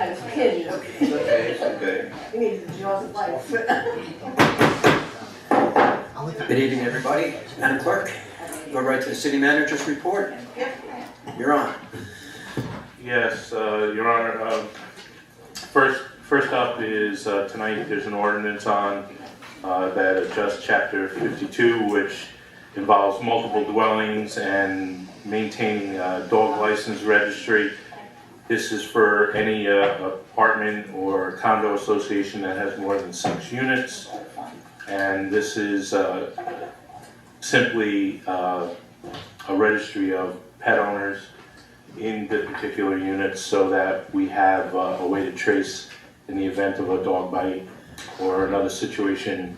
I was kidding. Okay, it's okay. You need the jaws of life. Good evening, everybody. Madam Clerk, go right to the city manager's report. You're on. Yes, Your Honor. First up is tonight there's an ordinance on that adjusts Chapter 52, which involves multiple dwellings and maintaining a dog license registry. This is for any apartment or condo association that has more than 6 units. And this is simply a registry of pet owners in the particular units so that we have a way to trace in the event of a dog bite or another situation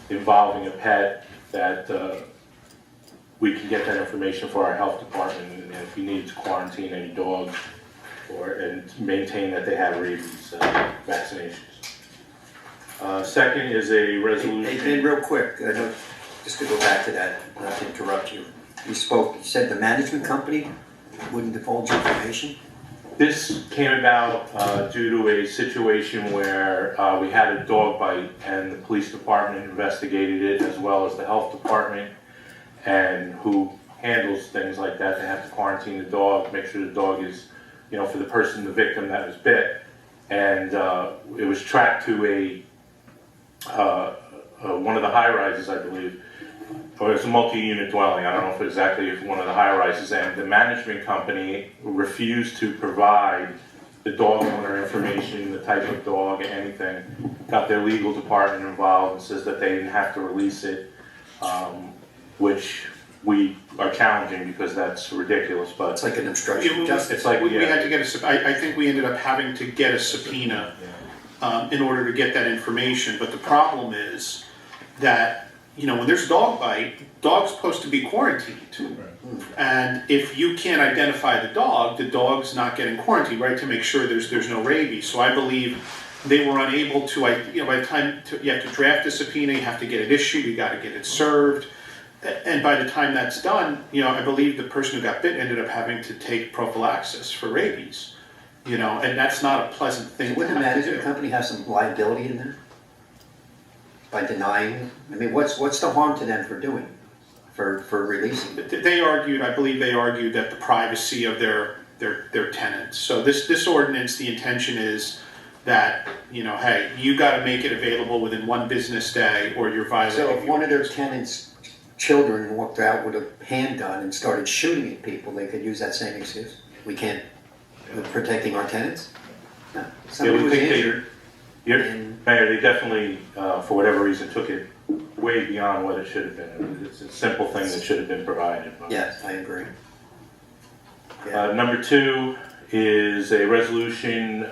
involving a pet that we can get that information for our health department, and if we need to quarantine any dogs and maintain that they have rabies vaccinations. Second is a resolution. Hey, real quick, just to go back to that, not to interrupt you. You said the management company wouldn't divulge information? This came about due to a situation where we had a dog bite and the police department investigated it, as well as the health department, and who handles things like that. They have to quarantine the dog, make sure the dog is, for the person, the victim that was bit. And it was tracked to one of the high rises, I believe. Or it's a multi-unit dwelling. I don't know if exactly it's one of the high rises, and the management company refused to provide the dog owner information, the type of dog, anything. Got their legal department involved and says that they didn't have to release it, which we are challenging because that's ridiculous. But it's like an obstruction of justice. It's like we had to get I think we ended up having to get a subpoena in order to get that information. But the problem is that when there's a dog bite, dog's supposed to be quarantined. And if you can't identify the dog's not getting quarantined, right, to make sure there's no rabies. So I believe they were unable to, by the time you have to draft a subpoena, you have to get it issued, you got to get it served. And by the time that's done, I believe the person who got bit ended up having to take prophylaxis for rabies. And that's not a pleasant thing. Wouldn't the management company have some liability in there? By denying? I mean, what's the harm to them for doing, for releasing? I believe they argued that the privacy of their tenants. So this ordinance, the intention is that, hey, you got to make it available within 1 business day or you're violating. So if one of their tenants' children walked out with a handgun and started shooting at people, they could use that same excuse? We can't, we're protecting our tenants? No. Somebody was injured. Mayor, they definitely, for whatever reason, took it way beyond what it should have been. It's a simple thing that should have been provided. Yes, I agree. Yeah. Number 2 is a resolution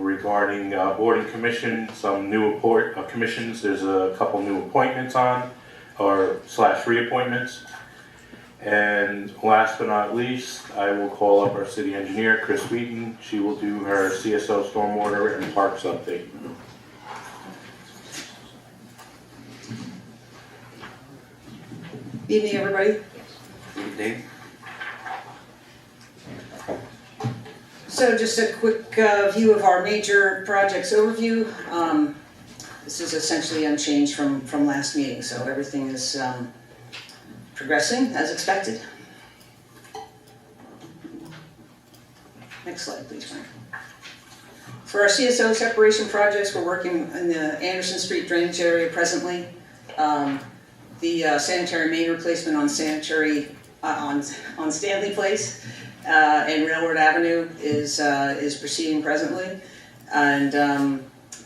regarding board and commission, some new commissions. There's a couple new appointments on, or / reappointments. And last but not least, I will call up our city engineer, Chris Wheaton. She will do her CSO stormwater and parks update. Evening, everybody. Evening. So just a quick view of our major projects overview. This is essentially unchanged from last meeting, so everything is progressing as expected. Next slide, please, Frank. For our CSO separation projects, we're working in the Anderson Street drainage area presently. The sanitary main replacement on on Stanley Place and Railroad Avenue is proceeding presently, and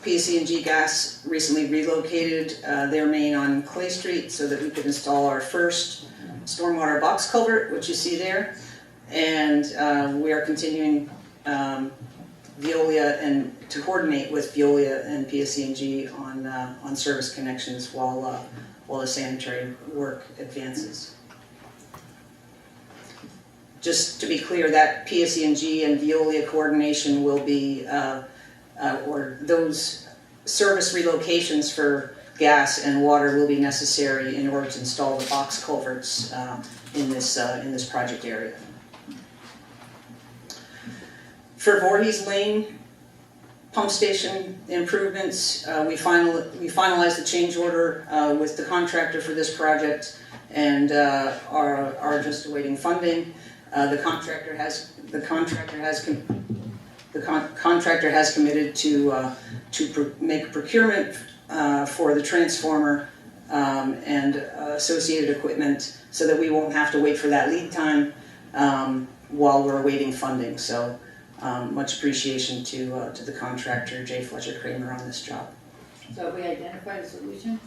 PSE&G Gas recently relocated their main on Clay Street so that we could install our first stormwater box culvert, which you see there, and we are continuing Veolia and to coordinate with Veolia and PSE&G on service connections while the sanitary work advances. Just to be clear, that PSE&G and Veolia coordination will be, or those service relocations for gas and water will be necessary in order to install the box culverts in this project area. For Voorhees Lane pump station improvements, we finalized the change order with the contractor for this project and are just awaiting funding. The contractor has committed to make procurement for the transformer and associated equipment so that we won't have to wait for that lead time while we're awaiting funding. So much appreciation to the contractor, J. Fletcher Kramer, on this job. So have we identified a solution?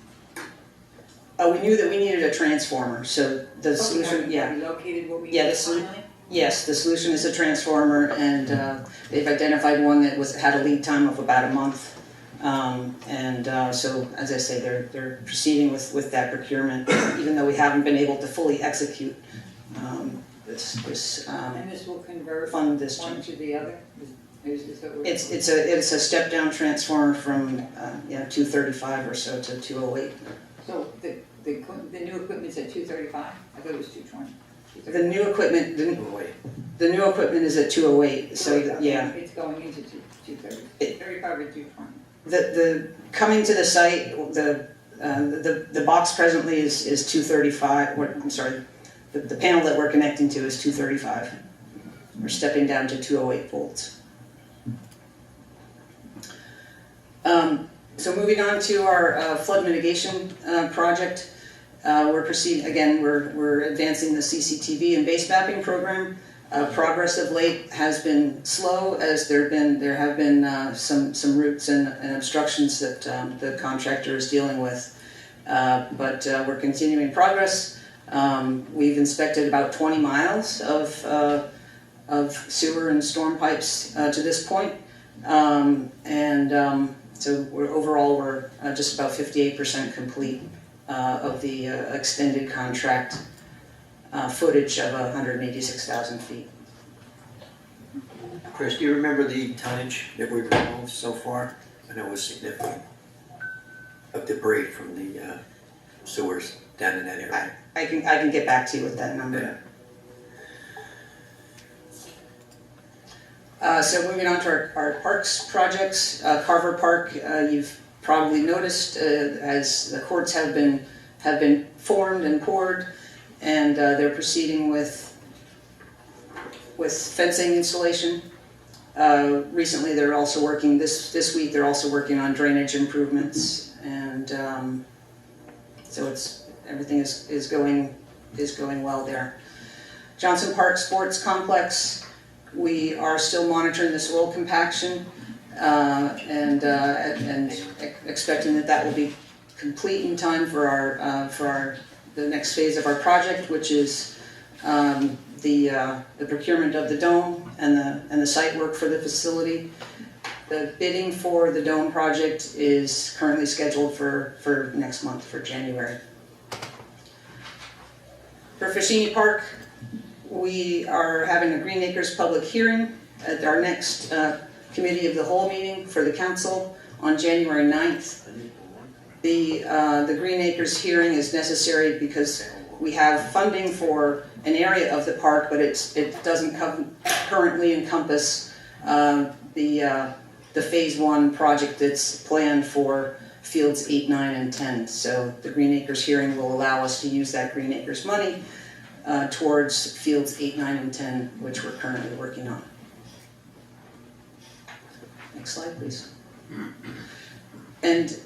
We knew that we needed a transformer, so the solution, yeah. We located what we Yeah, needed the solu- finally? Yes, the solution is a transformer, and they've identified one that had a lead time of about a month. So, as I say, they're proceeding with that procurement, even though we haven't been able to fully execute this And this will convert fund this one change. to the other? Is this what we're? It's a step down transformer from 235 or so to 208. So the new equipment's at 235? I thought it was 220. The new equipment, the new equipment is at 208. So yeah. It's going into 230, 35 or 220. The coming to the site, the box presently is 235. I'm sorry, the panel that we're connecting to is 235. We're stepping down to 208 volts. So moving on to our flood mitigation project, we're proceeding again. We're advancing the CCTV and base mapping program. Progress of late has been slow, as there have been some roots and obstructions that the contractor is dealing with. But we're continuing progress. We've inspected about 20 miles of sewer and storm pipes to this point, so we're just about 58% complete of the extended contract. Footage of 186,000 feet. Chris, do you remember the tonnage that we've removed so far? I know it was significant. Of debris from the sewers down in that area. I can get back to you with that number. So moving on to our parks projects, Carver Park, you've probably noticed as the courts have been formed and poured, and they're proceeding with fencing installation. Recently, they're also working this week. They're also working on drainage improvements, and so everything is going well there. Johnson Park Sports Complex. We are still monitoring the soil compaction and expecting that will be complete in time for the next phase of our project, which is the procurement of the dome and the site work for the facility. The bidding for the dome project is currently scheduled for next month, for January. For Fashini Park, we are having a Green Acres public hearing at our next committee of the whole meeting for the council on January 9th. The Green Acres hearing is necessary because we have funding for an area of the park, but it doesn't currently encompass the phase 1 project that's planned for fields 8, 9, and 10. So the Green Acres hearing will allow us to use that Green Acres money towards fields 8, 9, and 10, which we're currently working on. Next slide, please. And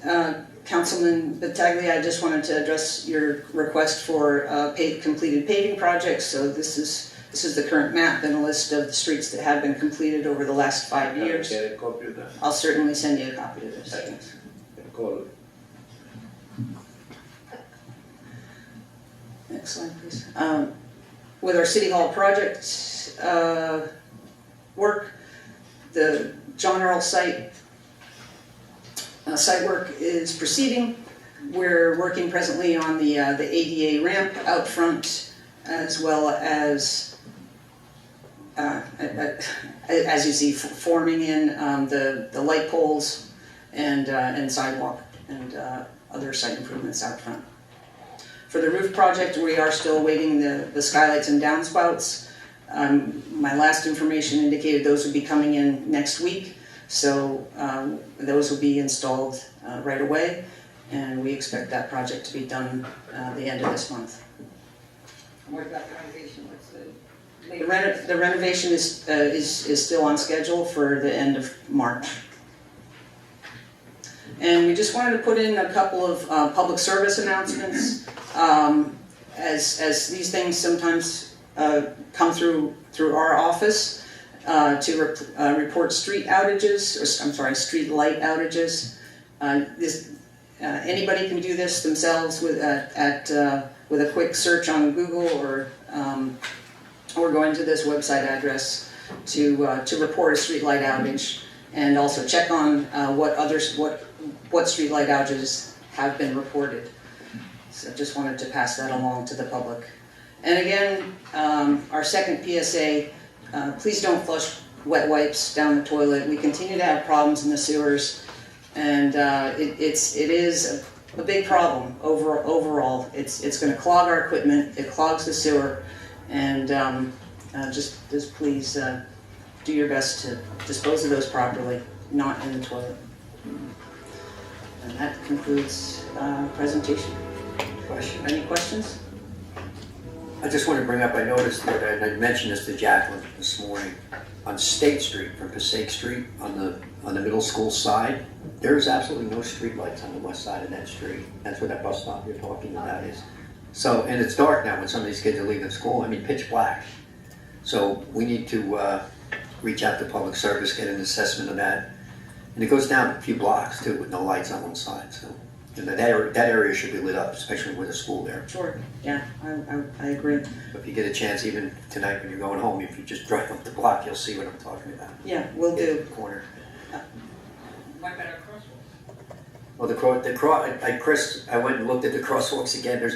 Councilman Battaglia, I just wanted to address your request for completed paving projects. So this is the current map and a list of the streets that have been completed over the last 5 years. Get a copy of that. I'll certainly send you a copy of this. Thanks. Call it. Next slide, please. With our City Hall project work, the John Earl site work is proceeding. We're working presently on the ADA ramp out front, as well as you see, forming in the light poles and sidewalk and other site improvements out front. For the roof project, we are still awaiting the skylights and downspouts. My last information indicated those would be coming in next week, so those will be installed right away, and we expect that project to be done the end of this month. And what about the renovation? What's the The latest? the renovation is still on schedule for the end of March. And we just wanted to put in a couple of public service announcements. As these things sometimes come through our office to report street outages, or I'm sorry, street light outages. Anybody can do this themselves with a quick search on Google or going to this website address to report a street light outage, and also check on what street light outages have been reported. So just wanted to pass that along to the public. And again, our second PSA, please don't flush wet wipes down the toilet. We continue to have problems in the sewers, and it is a big problem overall. It's going to clog our equipment, it clogs the sewer, and just please do your best to dispose of those properly, not in the toilet. And that concludes presentation. Question. Any questions? I just want to bring up, I noticed that, and I mentioned this to Jacqueline this morning, on State Street, from Passaic Street, on the middle school side, there's absolutely no street lights on the west side of that street. That's where that bus stop you're talking about is. So, and it's dark now when some of these kids are leaving school, I mean pitch black. So we need to reach out to public service, get an assessment of that. And it goes down a few blocks too with no lights on one side, so. And that area should be lit up, especially with a school there. Sure. Yeah, I agree. If you get a chance, even tonight when you're going home, if you just drive up the block, you'll see what I'm talking about. Yeah, we'll Get do. in the corner. What about our crosswalks? Well, Chris, I went and looked at the crosswalks again.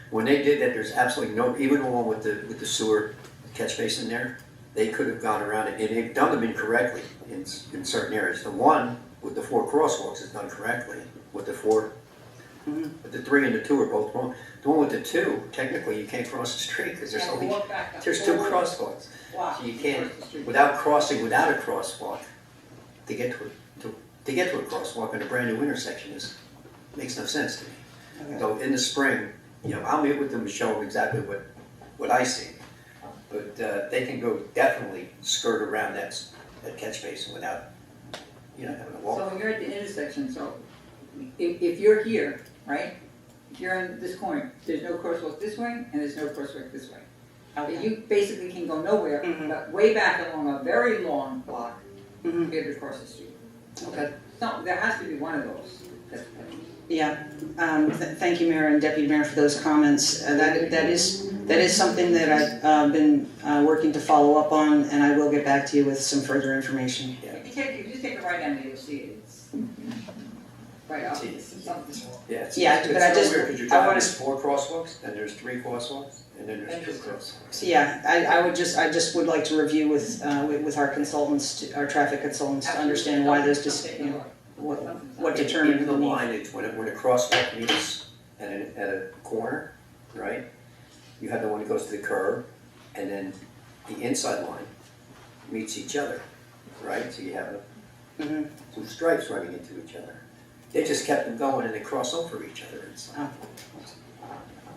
When they did that, there's absolutely no, even the one with the sewer catch basin there, they could have gone around it, and they've done them incorrectly in certain areas. The one with the 4 crosswalks is done correctly. With the 4, but the 3 and the 2 are both wrong. The one with the 2, technically you can't cross the street because there's Yeah, only walk back up. there's 2 crosswalks. Wow. So you can't, without crossing without a crosswalk, to get to a crosswalk in a brand new intersection makes no sense to me. Okay. So in the spring, I'll meet with them and show them exactly what I see. But they can go definitely skirt around that catch basin without, having to walk. So when you're at the intersection, so if you're here, right? If you're on this corner, there's no crosswalk this way and there's no crosswalk this way. Okay. You basically can go nowhere, but way back along a very long block, Mhm. be able to cross the street. Okay. So there has to be one of those. Yeah. Thank you, Mayor and Deputy Mayor, for those comments. That is something that I've been working to follow up on, and I will get back to you with some further information. If you just take a right down there, you'll see it. It's right up. It's something. Yeah, it's but I so just- weird because you're I driving, wanna- there's 4 crosswalks, then there's 3 crosswalks, and then there's 2 crosswalks. So yeah, I just would like to review with our consultants, our traffic consultants, to understand why there's just, what determined Even the the need. line, it's when a crosswalk meets at a corner, right? You have the one that goes to the curb, and then the inside line meets each other, right? So you have Mhm. 2 stripes running into each other. They just kept them going and they cross over each other inside.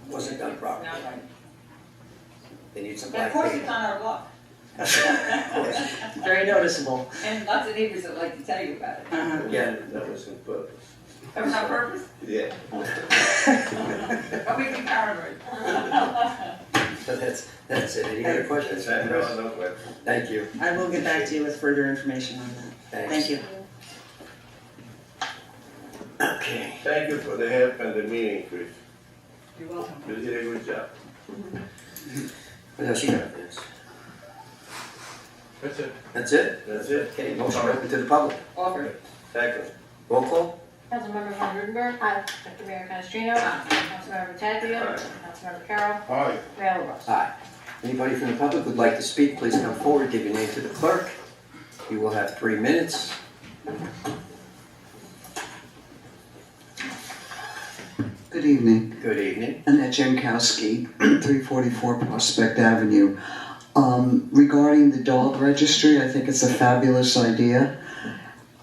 Wasn't done properly. Not right. They need some And of black course paint. it's on our block. Of course. Very noticeable. And lots of neighbors that like to tell you about it. Uh-huh. Yeah. That was on purpose. That was on purpose, Yeah. but we be paranoid. So that's it. Any other questions? No question. Thank you. I will get back to you with further information on that. Thanks. Thank you. Okay. Thank you for the help and the meeting, Chris. You're welcome. You did a good job. What else you got for this? That's it. That's it? That's it. Okay, motion open to the public. Offer. Second. Roll call? Councilmember Von Rudenberg. Aye. Deputy Mayor Canestrino. Councilmember Pataglia. Aye. Councilmember Carroll. Hi. Mayor LaBrus. Aye. Anybody from the public who'd like to speak, please come forward, give your name to the clerk. You will have 3 minutes. Good evening. Good evening. Annette Jankowski, 344 Prospect Avenue. Regarding the dog registry, I think it's a fabulous idea.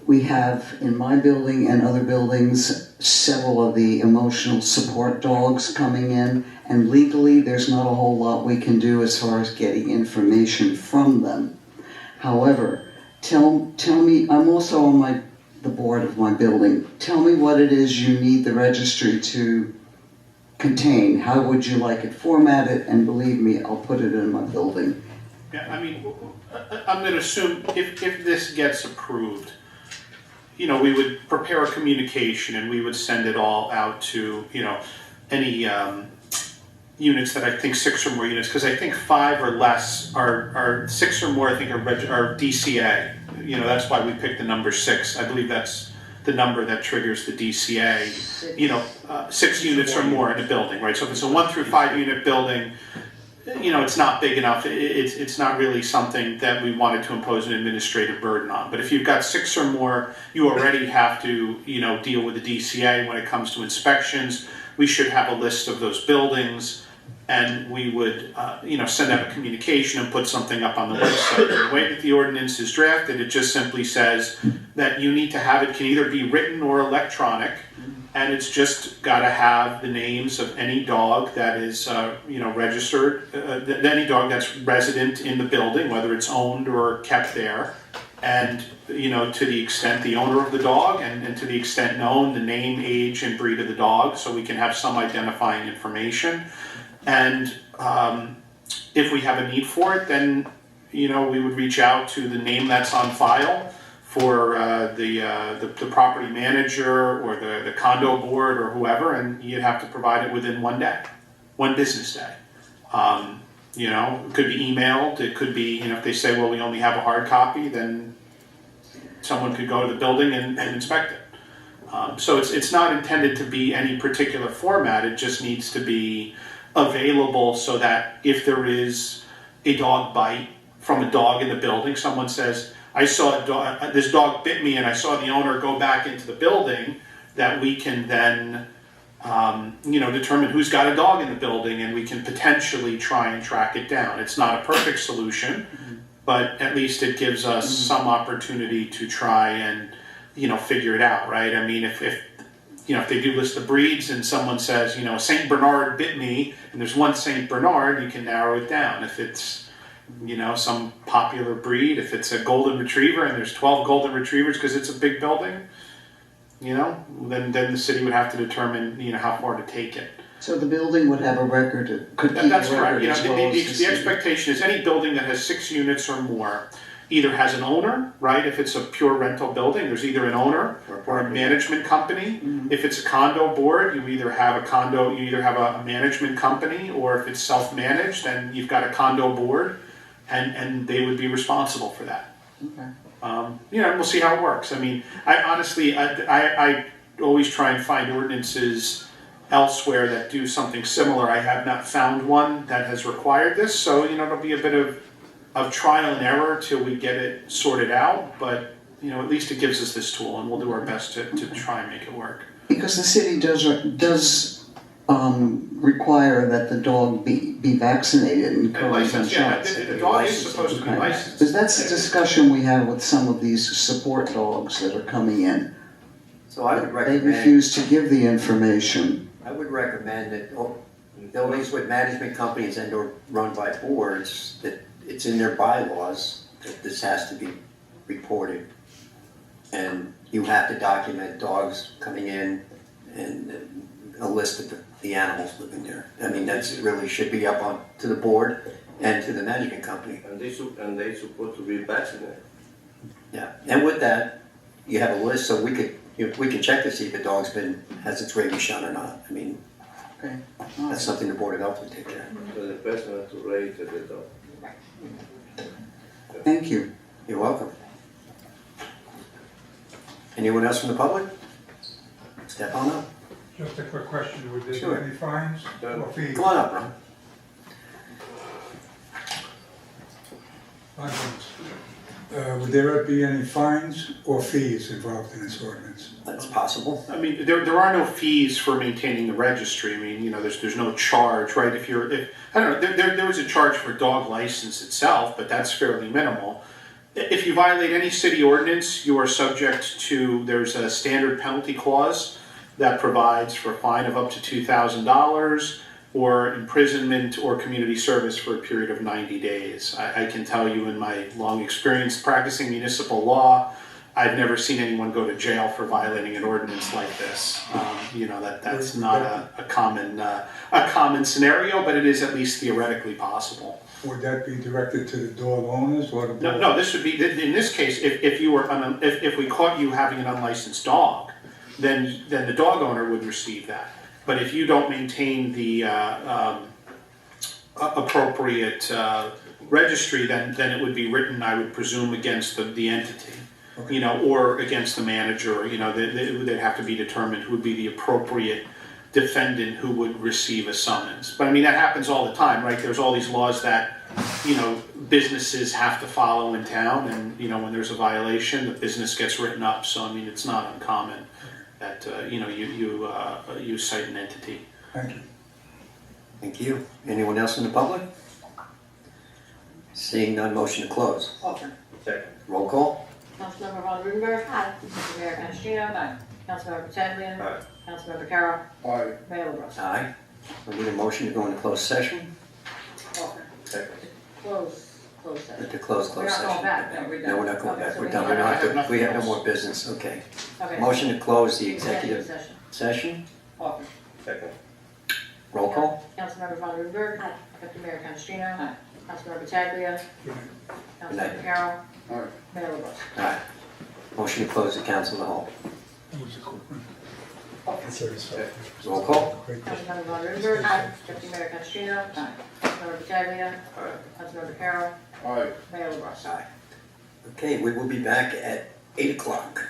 We have, in my building and other buildings, several of the emotional support dogs coming in, and legally, there's not a whole lot we can do as far as getting information from them. However, tell me, I'm also on the board of my building. Tell me what it is you need the registry to contain. How would you like it formatted? And believe me, I'll put it in my building. Yeah, I mean, I'm gonna assume if this gets approved, you know, we would prepare a communication and we would send it all out to, you know, any units that I think 6 or more units, because I think 5 or less are 6 or more, I think are DCA. You know, that's why we picked the number 6. I believe that's the number that triggers the DCA. You know, 6 units or more in a building, right? So if it's a 1 through 5 unit building, you know, it's not big enough. It's not really something that we wanted to impose an administrative burden on. But if you've got 6 or more, you already have to, you know, deal with the DCA when it comes to inspections. We should have a list of those buildings, and we would, you know, send out a communication and put something up on the website. The way that the ordinance is drafted, it just simply says that you need to have it can either be written or electronic. And it's just got to have the names of any dog that is, you know, registered, any dog that's resident in the building, whether it's owned or kept there. And, you know, to the extent the owner of the dog and to the extent known, the name, age, and breed of the dog, so we can have some identifying information. And if we have a need for it, then, you know, we would reach out to the name that's on file for the property manager or the condo board or whoever, and you'd have to provide it within 1 day, 1 business day. You know, it could be emailed, it could be, you know, if they say, well, we only have a hard copy, then someone could go to the building and inspect it. So it's not intended to be any particular format, it just needs to be available so that if there is a dog bite from a dog in the building, someone says, I saw a dog, this dog bit me and I saw the owner go back into the building, that we can then, you know, determine who's got a dog in the building and we can potentially try and track it down. It's not a perfect solution, but at least it gives us some opportunity to try and, you know, figure it out, right? I mean, if you know, if they do list the breeds and someone says, you know, St. Bernard bit me and there's 1 St. Bernard, you can narrow it down. If it's, you know, some popular breed, if it's a golden retriever and there's 12 golden retrievers because it's a big building, you know, then the city would have to determine, you know, how far to take it. So the building would have a record, could keep a That's record correct. You know, as well as the the city. expectation is any building that has 6 units or more either has an owner, right? If it's a pure rental building, there's either an owner or a management company. If it's a condo board, you either have a management company, or if it's self-managed, then you've got a condo board, and they would be responsible for that. Okay. You know, we'll see how it works. I mean, I honestly always try and find ordinances elsewhere that do something similar. I have not found one that has required this, so, you know, it'll be a bit of trial and error till we get it sorted out, but, you know, at least it gives us this tool, and we'll do our best to try and make it work. Because the city does require that the dog be vaccinated and And covered in license, yeah, shots. the dog is supposed to be Okay. licensed. Because that's the discussion we have with some of these support dogs that are coming in. So I would They recommend, refuse to give the information. I would recommend that buildings with management companies and or run by boards, that it's in their bylaws that this has to be reported. And you have to document dogs coming in and a list of the animals living there. I mean, that's really should be up on to the board and to the management company. And they supposed to be vaccinated. Yeah, and with that, you have a list, so we can check to see if the dog's has its rabies shot or not. I mean, Okay. that's something the Board of Health would take care of. So the person has to raise the dog. Thank you. You're welcome. Anyone else from the public? Step on up. Just a quick question, would there be Sure. any fines or fees? Come on up, Ron. 5 minutes. Would there be any fines or fees involved in this ordinance? That's possible. I mean, there are no fees for maintaining the registry. I mean, there's no charge, right? If I don't know, there was a charge for dog license itself, but that's fairly minimal. If you violate any city ordinance, you are subject to, there's a standard penalty clause that provides for a fine of up to $2,000 or imprisonment or community service for a period of 90 days. I can tell you in my long experience practicing municipal law, I've never seen anyone go to jail for violating an ordinance like this. That's not a common scenario, but it is at least theoretically possible. Would that be directed to the dog owners or the? No, this would be, in this case, if we caught you having an unlicensed dog, then the dog owner would receive that. But if you don't maintain the appropriate registry, then it would be written, I would presume, against the entity, or against the manager. They'd have to be determined who would be the appropriate defendant who would receive a summons. But I mean, that happens all the time, right? There's all these laws that businesses have to follow in town, and when there's a violation, the business gets written up. So I mean, it's not uncommon that you cite an entity. Thank you. Thank you. Anyone else in the public? Seeing none, motion to close. Offer. Second. Roll call. Councilmember Von Rudenberg. Aye. Deputy Mayor Canestrino. Aye. Councilmember Pataglia. Aye. Councilmember Carroll. Aye. Mayor LaBrus. Aye. We need a motion to go into closed session. Offer. Second. Close session. To close We're closed not going session. back. No, we're No, done. we're not going Okay, back. so We're we done. have- We have no more business. Okay. Okay. Motion to close the executive session. session. Offer. Second. Roll call. Councilmember Von Rudenberg. Aye. Deputy Mayor Canestrino. Aye. Councilmember Pataglia. Good night. Councilmember Carroll. Aye. Mayor LaBrus. Aye. Motion to close the council in the hall. That was a quick one. Second. Roll call. Great question. Councilmember Von Rudenberg. Aye. Deputy Mayor Canestrino. Aye. Councilmember Pataglia. Aye. Councilmember Carroll. Aye. Mayor LaBrus. Aye. Okay, we will be back at 8 o'clock.